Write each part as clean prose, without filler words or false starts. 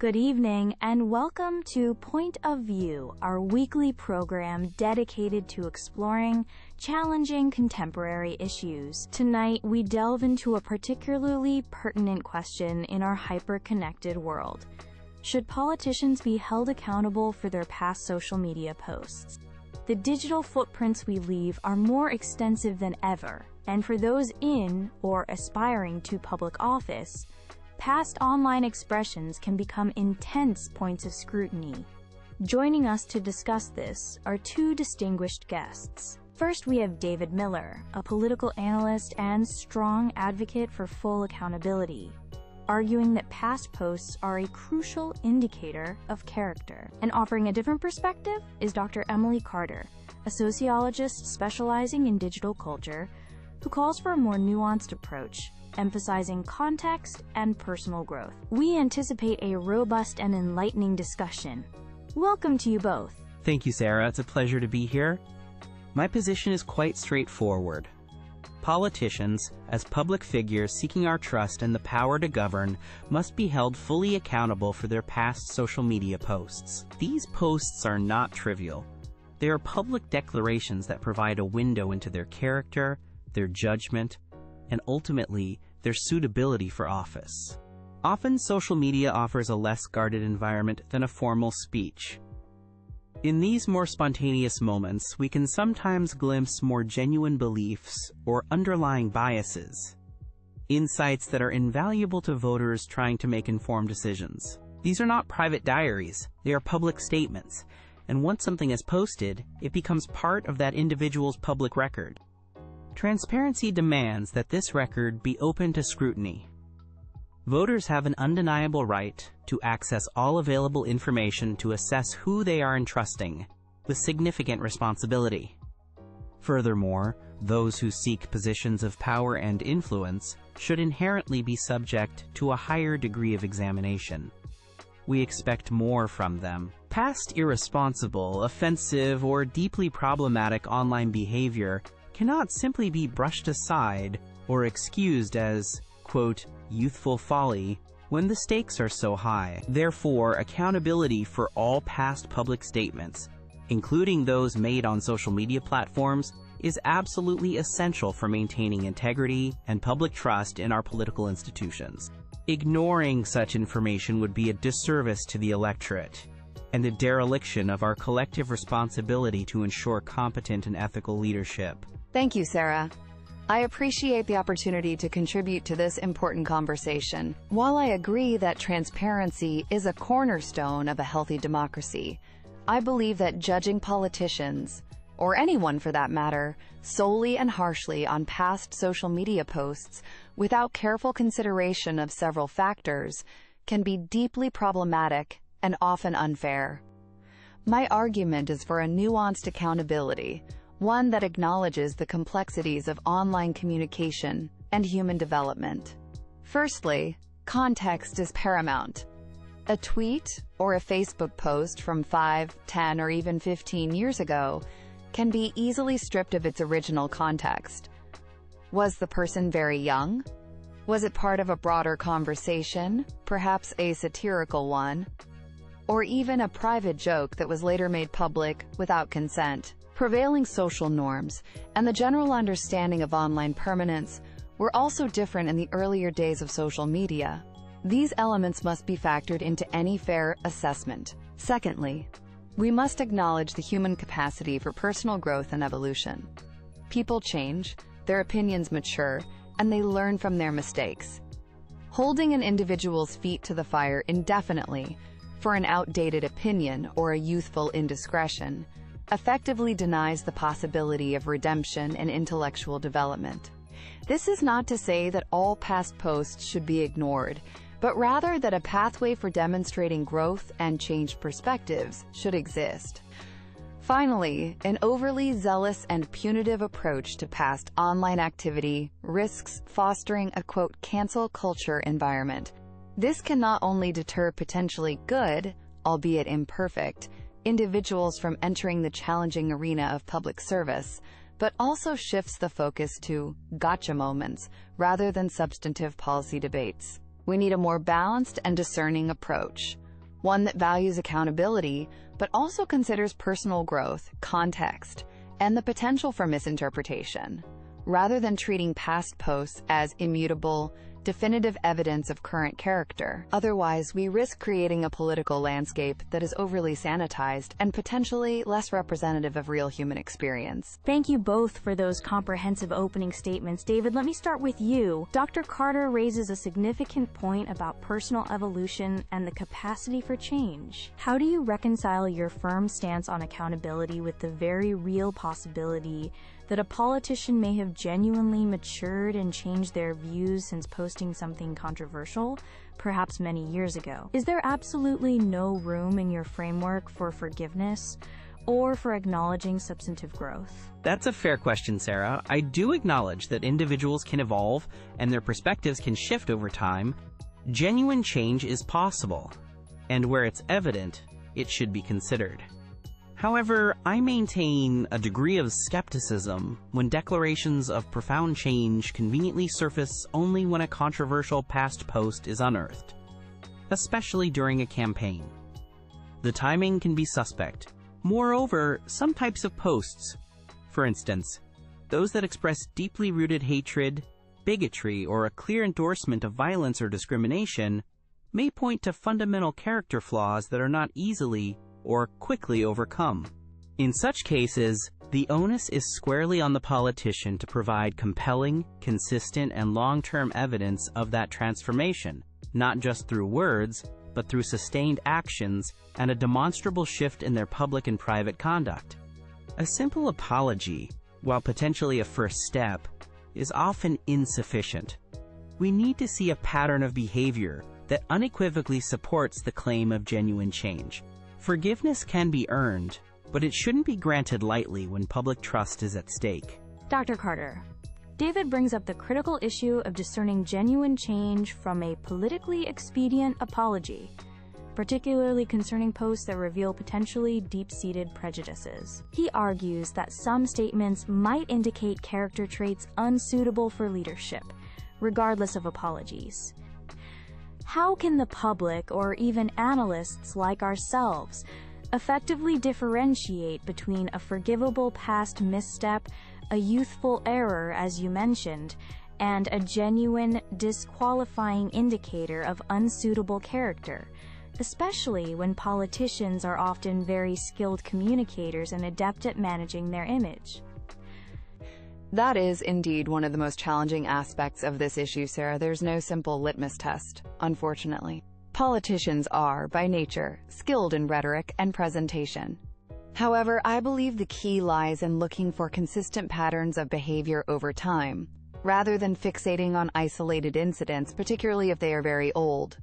Good evening and welcome to Point of View, our weekly program dedicated to exploring challenging contemporary issues. Tonight, we delve into a particularly pertinent question in our hyper-connected world. Should politicians be held accountable for their past social media posts? The digital footprints we leave are more extensive than ever, and for those in or aspiring to public office, past online expressions can become intense points of scrutiny. Joining us to discuss this are two distinguished guests. First, we have David Miller, a political analyst and strong advocate for full accountability, arguing that past posts are a crucial indicator of character. And offering a different perspective is Dr. Emily Carter, a sociologist specializing in digital culture, who calls for a more nuanced approach, emphasizing context and personal growth. We anticipate a robust and enlightening discussion. Welcome to you both. Thank you, Sarah. It's a pleasure to be here. My position is quite straightforward. Politicians, as public figures seeking our trust and the power to govern, must be held fully accountable for their past social media posts. These posts are not trivial. They are public declarations that provide a window into their character, their judgment, and ultimately, their suitability for office. Often, social media offers a less guarded environment than a formal speech. In these more spontaneous moments, we can sometimes glimpse more genuine beliefs or underlying biases, insights that are invaluable to voters trying to make informed decisions. These are not private diaries, they are public statements, and once something is posted, it becomes part of that individual's public record. Transparency demands that this record be open to scrutiny. Voters have an undeniable right to access all available information to assess who they are entrusting, with significant responsibility. Furthermore, those who seek positions of power and influence should inherently be subject to a higher degree of examination. We expect more from them. Past irresponsible, offensive, or deeply problematic online behavior cannot simply be brushed aside or excused as, quote, youthful folly when the stakes are so high. Therefore, accountability for all past public statements, including those made on social media platforms, is absolutely essential for maintaining integrity and public trust in our political institutions. Ignoring such information would be a disservice to the electorate and a dereliction of our collective responsibility to ensure competent and ethical leadership. Thank you, Sarah. I appreciate the opportunity to contribute to this important conversation. While I agree that transparency is a cornerstone of a healthy democracy, I believe that judging politicians, or anyone for that matter, solely and harshly on past social media posts without careful consideration of several factors can be deeply problematic and often unfair. My argument is for a nuanced accountability, one that acknowledges the complexities of online communication and human development. Firstly, context is paramount. A tweet or a Facebook post from 5, 10, or even 15 years ago can be easily stripped of its original context. Was the person very young? Was it part of a broader conversation, perhaps a satirical one? Or even a private joke that was later made public without consent? Prevailing social norms and the general understanding of online permanence were also different in the earlier days of social media. These elements must be factored into any fair assessment. Secondly, we must acknowledge the human capacity for personal growth and evolution. People change, their opinions mature, and they learn from their mistakes. Holding an individual's feet to the fire indefinitely for an outdated opinion or a youthful indiscretion effectively denies the possibility of redemption and intellectual development. This is not to say that all past posts should be ignored, but rather that a pathway for demonstrating growth and changed perspectives should exist. Finally, an overly zealous and punitive approach to past online activity risks fostering a, quote, cancel culture environment. This can not only deter potentially good, albeit imperfect, individuals from entering the challenging arena of public service, but also shifts the focus to gotcha moments rather than substantive policy debates. We need a more balanced and discerning approach, one that values accountability, but also considers personal growth, context, and the potential for misinterpretation, rather than treating past posts as immutable, definitive evidence of current character. Otherwise, we risk creating a political landscape that is overly sanitized and potentially less representative of real human experience. Thank you both for those comprehensive opening statements. David, let me start with you. Dr. Carter raises a significant point about personal evolution and the capacity for change. How do you reconcile your firm stance on accountability with the very real possibility that a politician may have genuinely matured and changed their views since posting something controversial, perhaps many years ago? Is there absolutely no room in your framework for forgiveness or for acknowledging substantive growth? That's a fair question, Sarah. I do acknowledge that individuals can evolve and their perspectives can shift over time. Genuine change is possible, and where it's evident, it should be considered. However, I maintain a degree of skepticism when declarations of profound change conveniently surface only when a controversial past post is unearthed, especially during a campaign. The timing can be suspect. Moreover, some types of posts, for instance, those that express deeply rooted hatred, bigotry, or a clear endorsement of violence or discrimination, may point to fundamental character flaws that are not easily or quickly overcome. In such cases, the onus is squarely on the politician to provide compelling, consistent, and long-term evidence of that transformation, not just through words, but through sustained actions and a demonstrable shift in their public and private conduct. A simple apology, while potentially a first step, is often insufficient. We need to see a pattern of behavior that unequivocally supports the claim of genuine change. Forgiveness can be earned, but it shouldn't be granted lightly when public trust is at stake. Dr. Carter, David brings up the critical issue of discerning genuine change from a politically expedient apology, particularly concerning posts that reveal potentially deep-seated prejudices. He argues that some statements might indicate character traits unsuitable for leadership, regardless of apologies. How can the public, or even analysts like ourselves, effectively differentiate between a forgivable past misstep, a youthful error, as you mentioned, and a genuine, disqualifying indicator of unsuitable character, especially when politicians are often very skilled communicators and adept at managing their image? That is indeed one of the most challenging aspects of this issue, Sarah. There's no simple litmus test, unfortunately. Politicians are, by nature, skilled in rhetoric and presentation. However, I believe the key lies in looking for consistent patterns of behavior over time, rather than fixating on isolated incidents, particularly if they are very old.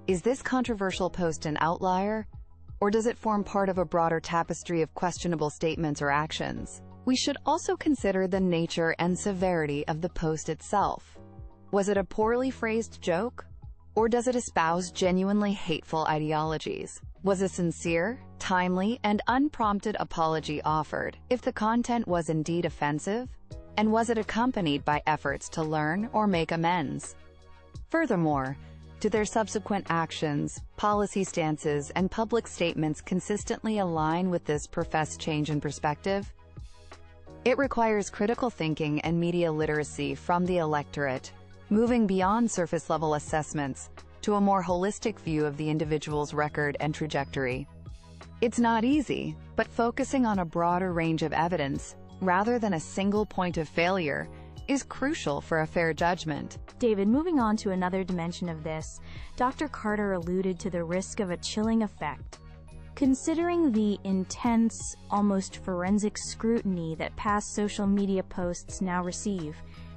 Is this controversial post an outlier, or does it form part of a broader tapestry of questionable statements or actions? We should also consider the nature and severity of the post itself. Was it a poorly phrased joke? Or does it espouse genuinely hateful ideologies? Was a sincere, timely, and unprompted apology offered if the content was indeed offensive? And was it accompanied by efforts to learn or make amends? Furthermore, do their subsequent actions, policy stances, and public statements consistently align with this professed change in perspective? It requires critical thinking and media literacy from the electorate, moving beyond surface-level assessments to a more holistic view of the individual's record and trajectory. It's not easy, but focusing on a broader range of evidence, rather than a single point of failure, is crucial for a fair judgment. David, moving on to another dimension of this, Dr. Carter alluded to the risk of a chilling effect. Considering the intense, almost forensic scrutiny that past social media posts now receive,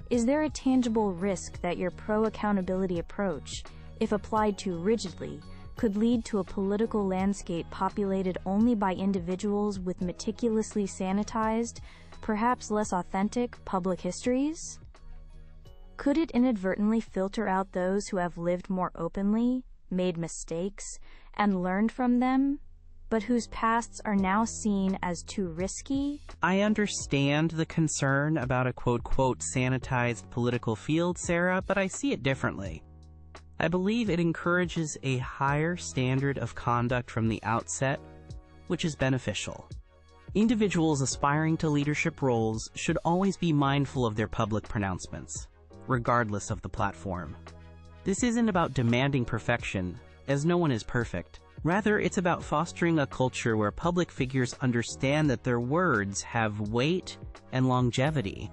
is there a tangible risk that your pro-accountability approach, if applied too rigidly, could lead to a political landscape populated only by individuals with meticulously sanitized, perhaps less authentic, public histories? Could it inadvertently filter out those who have lived more openly, made mistakes, and learned from them, but whose pasts are now seen as too risky? I understand the concern about a quote-quote sanitized political field, Sarah, but I see it differently. I believe it encourages a higher standard of conduct from the outset, which is beneficial. Individuals aspiring to leadership roles should always be mindful of their public pronouncements, regardless of the platform. This isn't about demanding perfection, as no one is perfect. Rather, it's about fostering a culture where public figures understand that their words have weight and longevity.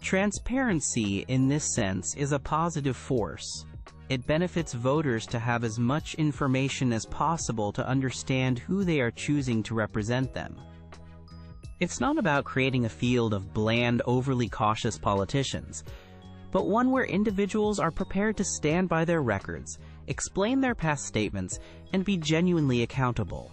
Transparency, in this sense, is a positive force. It benefits voters to have as much information as possible to understand who they are choosing to represent them. It's not about creating a field of bland, overly cautious politicians, but one where individuals are prepared to stand by their records, explain their past statements, and be genuinely accountable.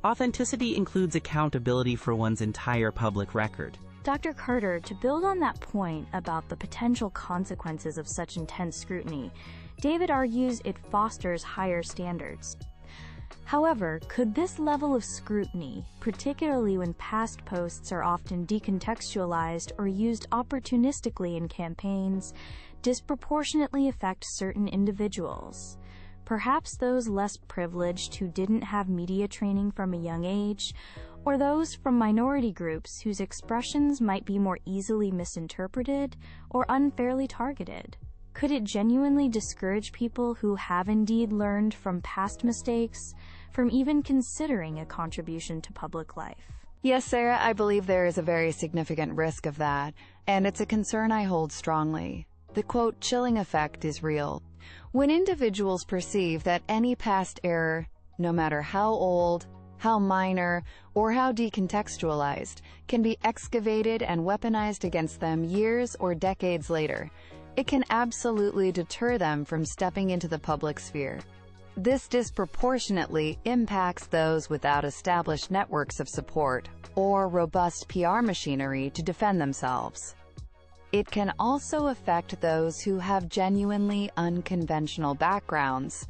Authenticity includes accountability for one's entire public record. Dr. Carter, to build on that point about the potential consequences of such intense scrutiny, David argues it fosters higher standards. However, could this level of scrutiny, particularly when past posts are often decontextualized or used opportunistically in campaigns, disproportionately affect certain individuals? Perhaps those less privileged who didn't have media training from a young age, or those from minority groups whose expressions might be more easily misinterpreted or unfairly targeted. Could it genuinely discourage people who have indeed learned from past mistakes from even considering a contribution to public life? Yes, Sarah, I believe there is a very significant risk of that, and it's a concern I hold strongly. The quote, chilling effect is real. When individuals perceive that any past error, no matter how old, how minor, or how decontextualized, can be excavated and weaponized against them years or decades later, it can absolutely deter them from stepping into the public sphere. This disproportionately impacts those without established networks of support or robust PR machinery to defend themselves. It can also affect those who have genuinely unconventional backgrounds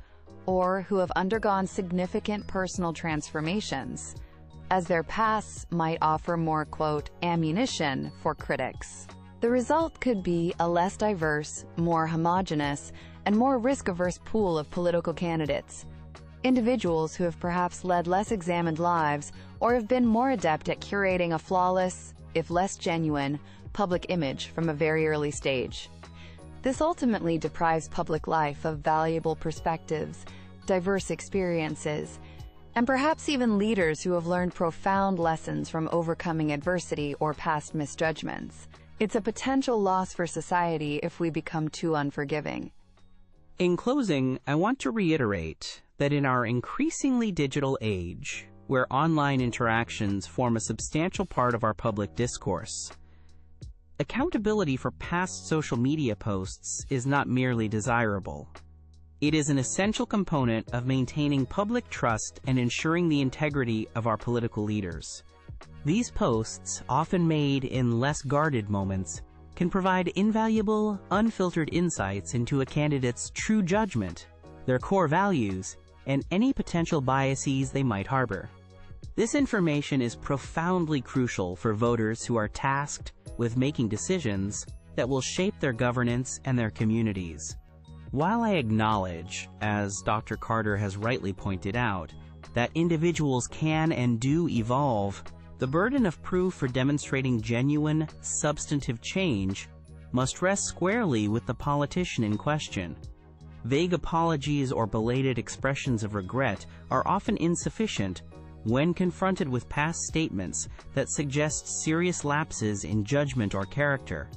or who have undergone significant personal transformations, as their pasts might offer more, quote, ammunition for critics. The result could be a less diverse, more homogeneous, and more risk-averse pool of political candidates. Individuals who have perhaps led less examined lives or have been more adept at curating a flawless, if less genuine, public image from a very early stage. This ultimately deprives public life of valuable perspectives, diverse experiences, and perhaps even leaders who have learned profound lessons from overcoming adversity or past misjudgments. It's a potential loss for society if we become too unforgiving. In closing, I want to reiterate that in our increasingly digital age, where online interactions form a substantial part of our public discourse, accountability for past social media posts is not merely desirable. It is an essential component of maintaining public trust and ensuring the integrity of our political leaders. These posts, often made in less guarded moments, can provide invaluable, unfiltered insights into a candidate's true judgment, their core values, and any potential biases they might harbor. This information is profoundly crucial for voters who are tasked with making decisions that will shape their governance and their communities. While I acknowledge, as Dr. Carter has rightly pointed out, that individuals can and do evolve, the burden of proof for demonstrating genuine, substantive change must rest squarely with the politician in question. Vague apologies or belated expressions of regret are often insufficient when confronted with past statements that suggest serious lapses in judgment or character.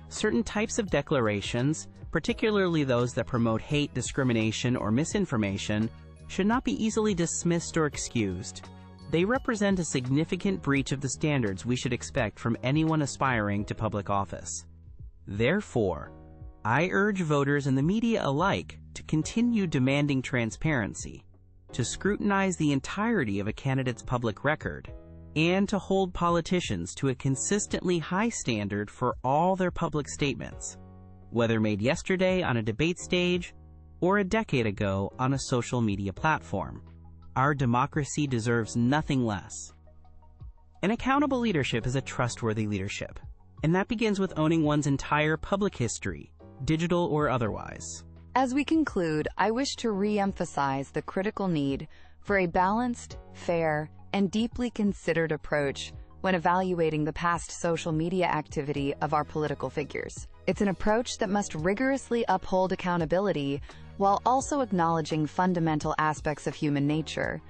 Certain types of declarations, particularly those that promote hate, discrimination, or misinformation, should not be easily dismissed or excused. They represent a significant breach of the standards we should expect from anyone aspiring to public office. Therefore, I urge voters and the media alike to continue demanding transparency, to scrutinize the entirety of a candidate's public record, and to hold politicians to a consistently high standard for all their public statements, whether made yesterday on a debate stage or a decade ago on a social media platform. Our democracy deserves nothing less. An accountable leadership is a trustworthy leadership, and that begins with owning one's entire public history, digital or otherwise. As we conclude, I wish to re-emphasize the critical need for a balanced, fair, and deeply considered approach when evaluating the past social media activity of our political figures. It's an approach that must rigorously uphold accountability while also acknowledging fundamental aspects of human nature,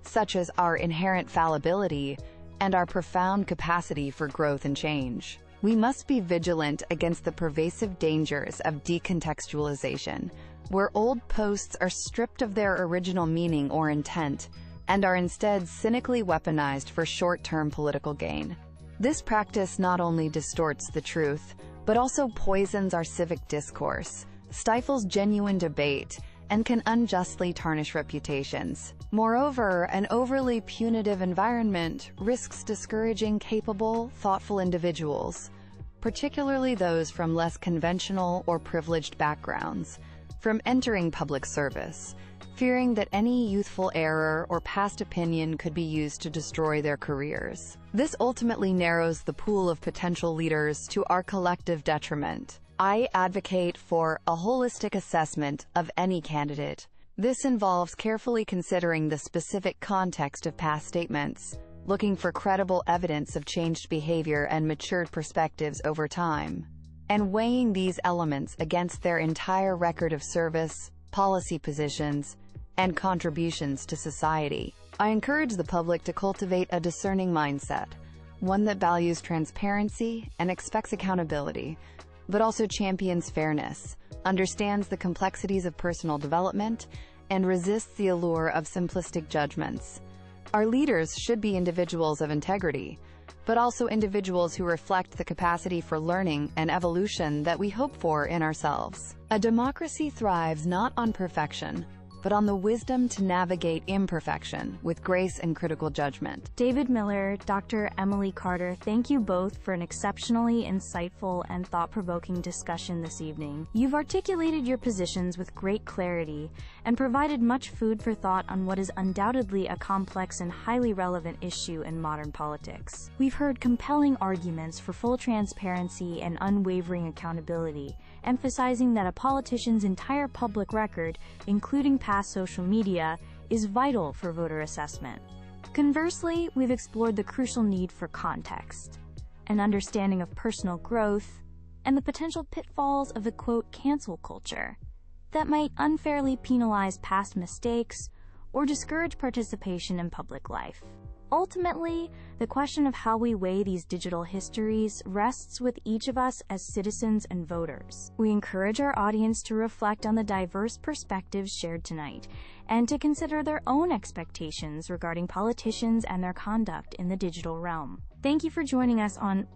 such as our inherent fallibility and our profound capacity for growth and change. We must be vigilant against the pervasive dangers of decontextualization, where old posts are stripped of their original meaning or intent and are instead cynically weaponized for short-term political gain. This practice not only distorts the truth, but also poisons our civic discourse, stifles genuine debate, and can unjustly tarnish reputations. Moreover, an overly punitive environment risks discouraging capable, thoughtful individuals, particularly those from less conventional or privileged backgrounds, from entering public service, fearing that any youthful error or past opinion could be used to destroy their careers. This ultimately narrows the pool of potential leaders to our collective detriment. I advocate for a holistic assessment of any candidate. This involves carefully considering the specific context of past statements, looking for credible evidence of changed behavior and matured perspectives over time, and weighing these elements against their entire record of service, policy positions, and contributions to society. I encourage the public to cultivate a discerning mindset, one that values transparency and expects accountability, but also champions fairness, understands the complexities of personal development, and resists the allure of simplistic judgments. Our leaders should be individuals of integrity, but also individuals who reflect the capacity for learning and evolution that we hope for in ourselves. A democracy thrives not on perfection, but on the wisdom to navigate imperfection with grace and critical judgment. David Miller, Dr. Emily Carter, thank you both for an exceptionally insightful and thought-provoking discussion this evening. You've articulated your positions with great clarity and provided much food for thought on what is undoubtedly a complex and highly relevant issue in modern politics. We've heard compelling arguments for full transparency and unwavering accountability, emphasizing that a politician's entire public record, including past social media, is vital for voter assessment. Conversely, we've explored the crucial need for context, an understanding of personal growth, and the potential pitfalls of the quote cancel culture that might unfairly penalize past mistakes or discourage participation in public life. Ultimately, the question of how we weigh these digital histories rests with each of us as citizens and voters. We encourage our audience to reflect on the diverse perspectives shared tonight and to consider their own expectations regarding politicians and their conduct in the digital realm. Thank you for joining us on